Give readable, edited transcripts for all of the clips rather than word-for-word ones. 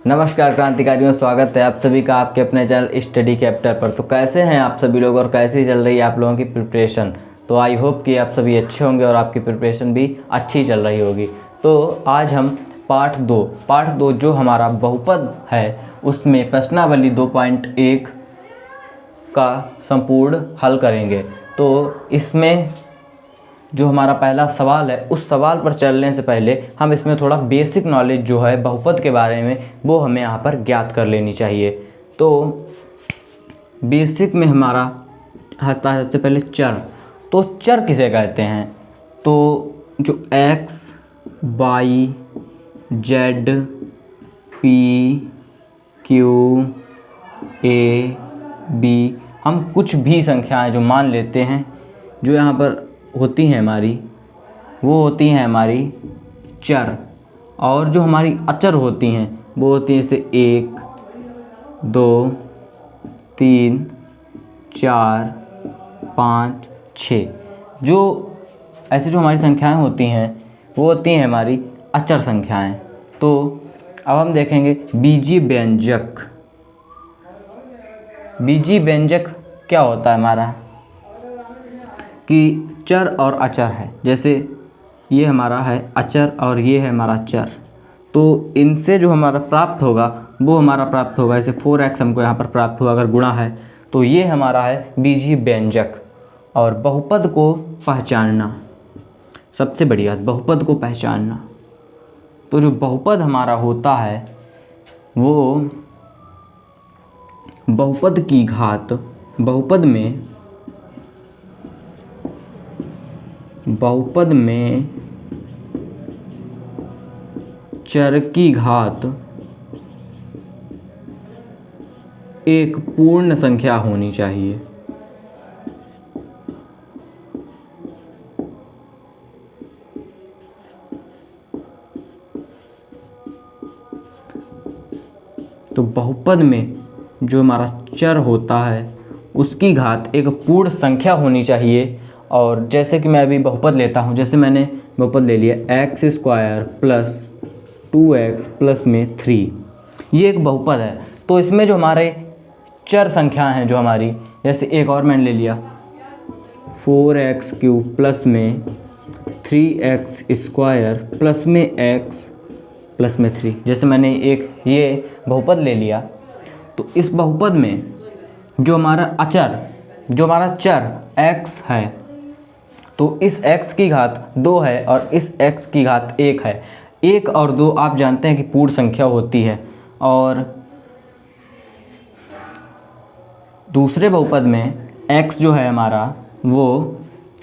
नमस्कार क्रांतिकारियों, स्वागत है आप सभी का आपके अपने चैनल स्टडी कैप्टर पर। तो कैसे हैं आप सभी लोग और कैसी चल रही है आप लोगों की प्रिपरेशन। तो आई होप कि आप सभी अच्छे होंगे और आपकी प्रिपरेशन भी अच्छी चल रही होगी। तो आज हम पार्ट दो जो हमारा बहुपद है उसमें प्रश्नावली 2.1 का संपूर्ण हल करेंगे। तो इसमें जो हमारा पहला सवाल है उस सवाल पर चलने से पहले हम इसमें थोड़ा बेसिक नॉलेज जो है बहुपद के बारे में वो हमें यहाँ पर ज्ञात कर लेनी चाहिए। तो बेसिक में हमारा आता है सबसे पहले चर। तो चर किसे कहते हैं? तो जो x, y, z, p, q, a, b हम कुछ भी संख्याएं जो मान लेते हैं जो यहाँ पर होती हैं हमारी, वो होती हैं हमारी चर। और जो हमारी अचर होती हैं वो होती हैं जैसे 1, 2, 3, 4, 5, 6। जो ऐसे जो हमारी संख्याएं होती हैं वो होती हैं हमारी अचर संख्याएं। तो अब हम देखेंगे बीजीय व्यंजक। बीजीय व्यंजक क्या होता है हमारा कि चर और अचर है। जैसे ये हमारा है अचर और ये है हमारा चर। तो इनसे जो हमारा प्राप्त होगा वो हमारा प्राप्त होगा, जैसे 4x हमको यहाँ पर प्राप्त हुआ अगर गुणा है तो ये हमारा है बीजीय व्यंजक। और बहुपद को पहचानना सबसे बड़ी बात, बहुपद को पहचानना। तो जो बहुपद हमारा होता है वो बहुपद की घात, बहुपद में चर की घात एक पूर्ण संख्या होनी चाहिए। तो बहुपद में जो हमारा चर होता है उसकी घात एक पूर्ण संख्या होनी चाहिए। और जैसे कि मैं अभी बहुपद लेता हूँ, जैसे मैंने बहुपद ले लिया x² प्लस 2x प्लस में 3, ये एक बहुपद है। तो इसमें जो हमारे चर संख्याएं हैं जो हमारी, जैसे एक और मैंने ले लिया 4x³ प्लस में 3x² प्लस में x प्लस में 3, जैसे मैंने एक ये बहुपद ले लिया। तो इस बहुपद में जो हमारा अचर, जो हमारा चर x है, तो इस x की घात 2 है और इस x की घात 1 है। 1 और 2 आप जानते हैं कि पूर्ण संख्या होती है। और दूसरे बहुपद में x जो है हमारा वो,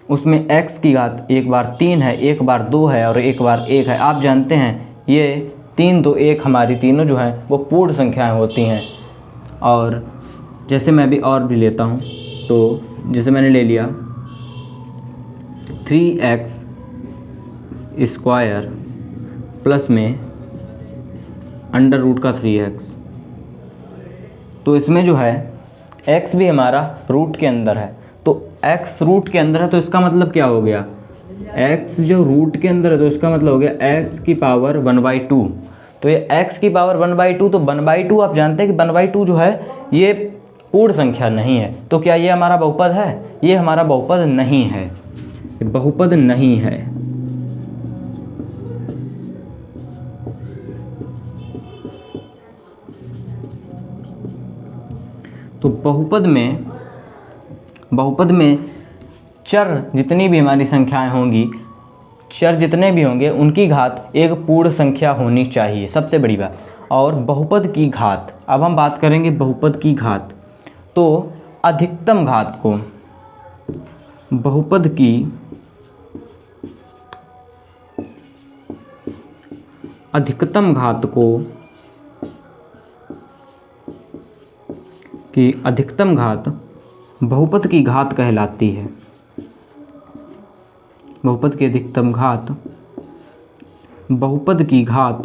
उसमें x की घात एक बार 3 है, एक बार 2 है और एक बार 1 है। आप जानते हैं ये 3, 2, 1 हमारी तीनों जो हैं वो पूर्ण संख्याएं होती हैं। और जैसे मैं अभी और भी लेता हूँ, तो जैसे मैंने ले लिया 3x² प्लस में √3x। तो इसमें जो है x भी हमारा रूट के अंदर है। तो x रूट के अंदर है तो इसका मतलब क्या हो गया, x जो रूट के अंदर है तो इसका मतलब हो गया x की पावर 1/2। तो ये x की पावर 1/2, तो 1/2 आप जानते हैं कि 1/2 जो है ये पूर्ण संख्या नहीं है। तो क्या ये हमारा बहुपद है? ये हमारा बहुपद नहीं है, ये बहुपद नहीं है। तो बहुपद में चर जितनी भी हमारी संख्याएं होंगी, चर जितने भी होंगे उनकी घात एक पूर्ण संख्या होनी चाहिए, सबसे बड़ी बात। और बहुपद की घात, अब हम बात करेंगे बहुपद की घात। तो अधिकतम घात को, बहुपद की अधिकतम घात को, कि अधिकतम घात बहुपद की घात कहलाती है। बहुपद की अधिकतम घात बहुपद की घात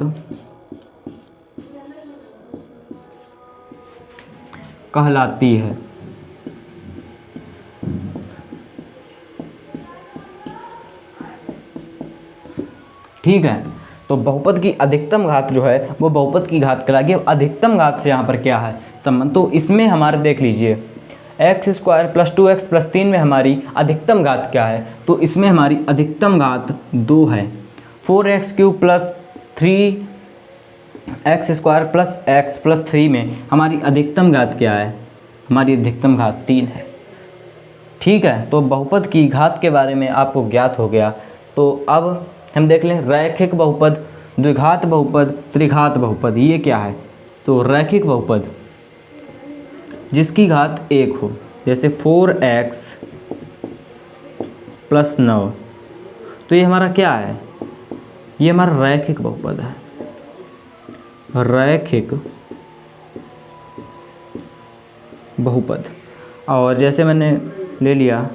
कहलाती है। ठीक है। तो बहुपद की अधिकतम घात जो है वो बहुपद की घात कहलाएगी। अब अधिकतम घात से यहाँ पर क्या है संबंध, तो इसमें हमारे देख लीजिए x² + 2x + 3 में हमारी अधिकतम घात क्या है, तो इसमें हमारी अधिकतम घात 2 है। 4x³ + 3x² + x + 3 में हमारी अधिकतम घात क्या है, हमारी अधिकतम घात 3 है। ठीक है, तो बहुपद की घात के बारे में आपको ज्ञात हो गया। तो अब हम देख लें रैखिक बहुपद, द्विघात बहुपद, त्रिघात बहुपद, ये क्या है। तो रैखिक बहुपद जिसकी घात 1 हो, जैसे 4x + 9, तो ये हमारा क्या है, ये हमारा रैखिक बहुपद है। रैखिक बहुपद। और जैसे मैंने ले लिया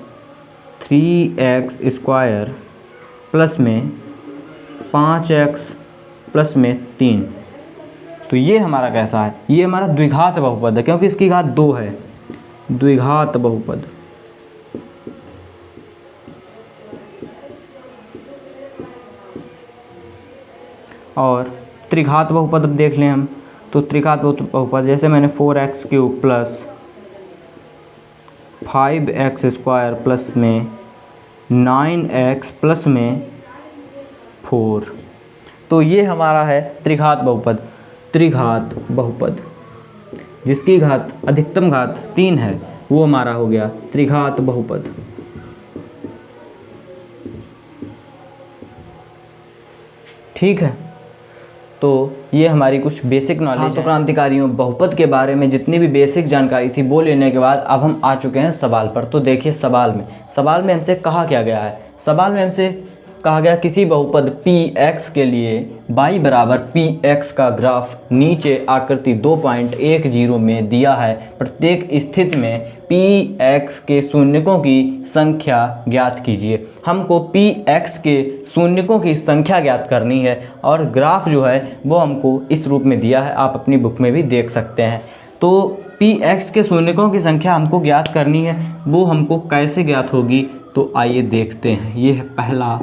3x² प्लस में 5x प्लस में 3, तो ये हमारा कैसा है, ये हमारा द्विघात बहुपद है क्योंकि इसकी घात 2 है। द्विघात बहुपद। और त्रिघात बहुपद अब देख लें हम, तो त्रिघात बहुपद जैसे मैंने 4x³ + 5x² प्लस में 9x प्लस में 4, तो ये हमारा है त्रिघात बहुपद। त्रिघात बहुपद जिसकी घात अधिकतम घात 3 है वो हमारा हो गया त्रिघात बहुपद। ठीक है, तो ये हमारी कुछ बेसिक नॉलेज है। तो क्रांतिकारियों बहुपद के बारे में जितनी भी बेसिक जानकारी थी वो लेने के बाद अब हम आ चुके हैं सवाल पर। तो देखिए सवाल में हमसे कहा क्या गया है, सवाल में हमसे कहा गया किसी बहुपद px के लिए y बराबर px का ग्राफ नीचे आकृति 2.10 में दिया है। प्रत्येक स्थिति में px के शून्यकों की संख्या ज्ञात कीजिए। हमको px के शून्यकों की संख्या ज्ञात करनी है और ग्राफ जो है वो हमको इस रूप में दिया है, आप अपनी बुक में भी देख सकते हैं। तो px के शून्यकों की संख्या हमको ज्ञात करनी है, वो हमको कैसे ज्ञात होगी, तो आइए देखते हैं। ये है पहला,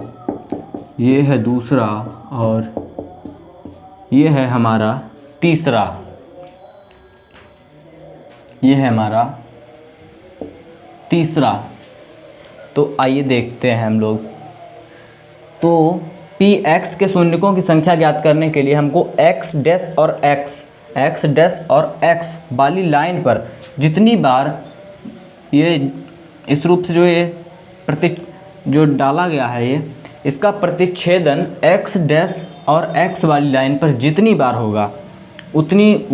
ये है दूसरा और ये है हमारा तीसरा, ये है हमारा तीसरा। तो आइए देखते हैं हम लोग। तो px के शून्यकों की संख्या ज्ञात करने के लिए हमको x' और x वाली लाइन पर जितनी बार ये इस रूप से जो डाला गया है, ये इसका प्रतिच्छेदन x' और x वाली लाइन पर जितनी बार होगा उतनी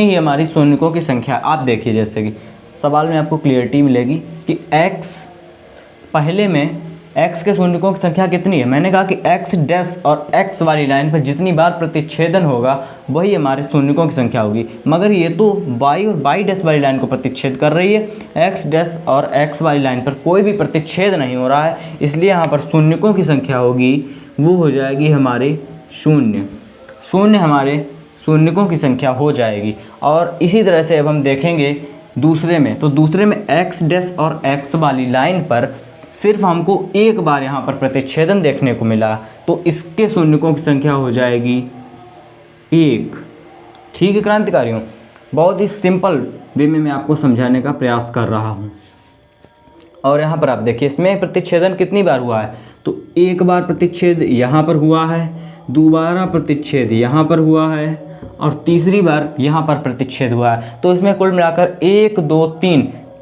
ही हमारी शून्यकों की संख्या। आप देखिए जैसे कि सवाल में आपको क्लियरिटी मिलेगी कि x पहले में x के शून्यकों की संख्या कितनी है। मैंने कहा कि x' और x वाली लाइन पर जितनी बार प्रतिच्छेदन होगा वही हमारे शून्यकों की संख्या होगी, मगर ये तो y और y' वाली लाइन को प्रतिच्छेद कर रही है। x' और x वाली लाइन पर कोई भी प्रतिच्छेद नहीं हो रहा है, इसलिए यहाँ पर शून्यकों की संख्या होगी वो हो जाएगी हमारे शून्य हमारे शून्यकों की संख्या हो जाएगी। और इसी तरह से अब हम देखेंगे दूसरे में, तो दूसरे में x' और x वाली लाइन पर सिर्फ हमको एक बार यहाँ पर प्रतिच्छेदन देखने को मिला, तो इसके शून्यकों की संख्या हो जाएगी 1। ठीक है क्रांतिकारियों, बहुत ही सिंपल वे में मैं आपको समझाने का प्रयास कर रहा हूँ। और यहाँ पर आप देखिए इसमें प्रतिच्छेदन कितनी बार हुआ है, तो एक बार प्रतिच्छेद यहाँ पर हुआ है, दोबारा प्रतिच्छेद यहाँ पर हुआ है और तीसरी बार यहाँ पर प्रतिच्छेद हुआ है। तो इसमें कुल मिलाकर 1 2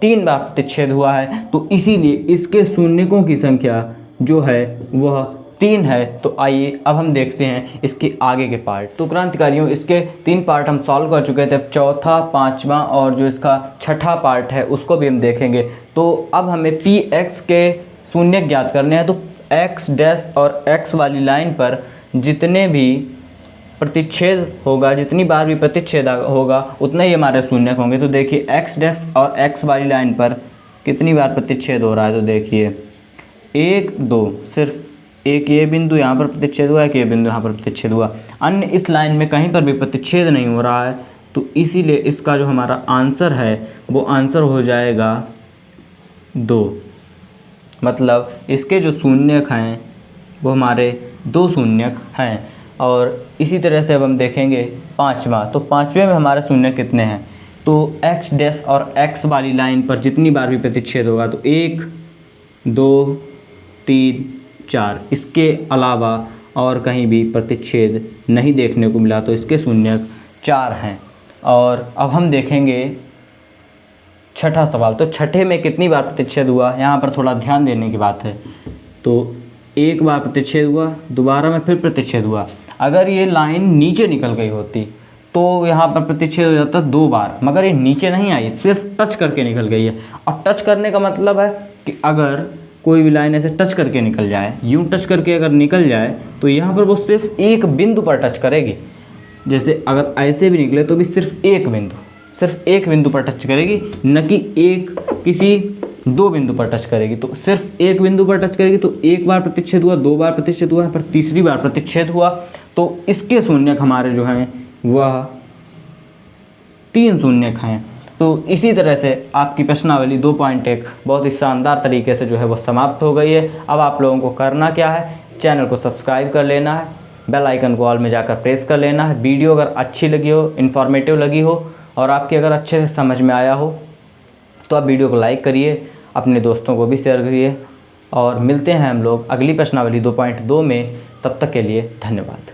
3 बार प्रतिच्छेद हुआ है, तो इसीलिए इसके शून्यकों की संख्या जो है वह 3 है। तो आइए अब हम देखते हैं इसके आगे के पार्ट। तो क्रांतिकारियों इसके 3 पार्ट हम सॉल्व कर चुके थे, अब चौथा, पाँचवा और जो इसका छठा पार्ट है उसको भी हम देखेंगे। तो अब हमें px के शून्य ज्ञात करने हैं, तो x' और x वाली लाइन पर जितने भी प्रतिच्छेद होगा, जितनी बार भी प्रतिच्छेद होगा उतने ही हमारे शून्यक होंगे। तो देखिए x' और x वाली लाइन पर कितनी बार प्रतिच्छेद हो रहा है, तो देखिए 1 2, सिर्फ एक ये बिंदु यहाँ पर प्रतिच्छेद हुआ है, एक ये बिंदु यहाँ पर प्रतिच्छेद हुआ, अन्य इस लाइन में कहीं पर भी प्रतिच्छेद नहीं हो रहा है। तो इसीलिए इसका जो हमारा आंसर है वो आंसर हो जाएगा 2। मतलब इसके जो शून्यक हैं वो हमारे 2 शून्यक हैं। और इसी तरह से अब हम देखेंगे पाँचवा। तो पाँचवें में हमारे शून्य कितने हैं, तो एक्स डैश और एक्स वाली लाइन पर जितनी बार भी प्रतिच्छेद होगा तो 1 2 3 4, इसके अलावा और कहीं भी प्रतिच्छेद नहीं देखने को मिला, तो इसके शून्यक 4 हैं। और अब हम देखेंगे छठा सवाल। तो छठे में कितनी बार प्रतिच्छेद हुआ, यहाँ पर थोड़ा ध्यान देने की बात है। तो एक बार प्रतिच्छेद हुआ, दोबारा में फिर प्रतिच्छेद हुआ। अगर ये लाइन नीचे निकल गई होती तो यहाँ पर प्रतिच्छेद हो जाता 2 बार, मगर ये नीचे नहीं आई, सिर्फ टच करके निकल गई है। और टच करने का मतलब है कि अगर कोई भी लाइन ऐसे टच करके निकल जाए, यूँ टच करके अगर निकल जाए तो यहाँ पर वो सिर्फ एक बिंदु पर टच करेगी। जैसे अगर ऐसे भी निकले तो भी सिर्फ एक बिंदु पर टच करेगी, न कि किसी 2 बिंदु पर टच करेगी। तो सिर्फ एक बिंदु पर टच करेगी। तो एक बार प्रतिच्छेद हुआ, 2 बार प्रतिच्छेद हुआ, पर तीसरी बार प्रतिच्छेद हुआ, तो इसके शून्यक हमारे जो हैं वह 3 शून्यक हैं। तो इसी तरह से आपकी प्रश्नावली 2.1 बहुत ही शानदार तरीके से जो है वो समाप्त हो गई है। अब आप लोगों को करना क्या है, चैनल को सब्सक्राइब कर लेना है, बेल आइकन को ऑल में जाकर प्रेस कर लेना है। वीडियो अगर अच्छी लगी हो, इन्फॉर्मेटिव लगी हो और आपकी अगर अच्छे से समझ में आया हो तो आप वीडियो को लाइक करिए, अपने दोस्तों को भी शेयर करिए। और मिलते हैं हम लोग अगली प्रश्नावली 2.2 में। तब तक के लिए धन्यवाद।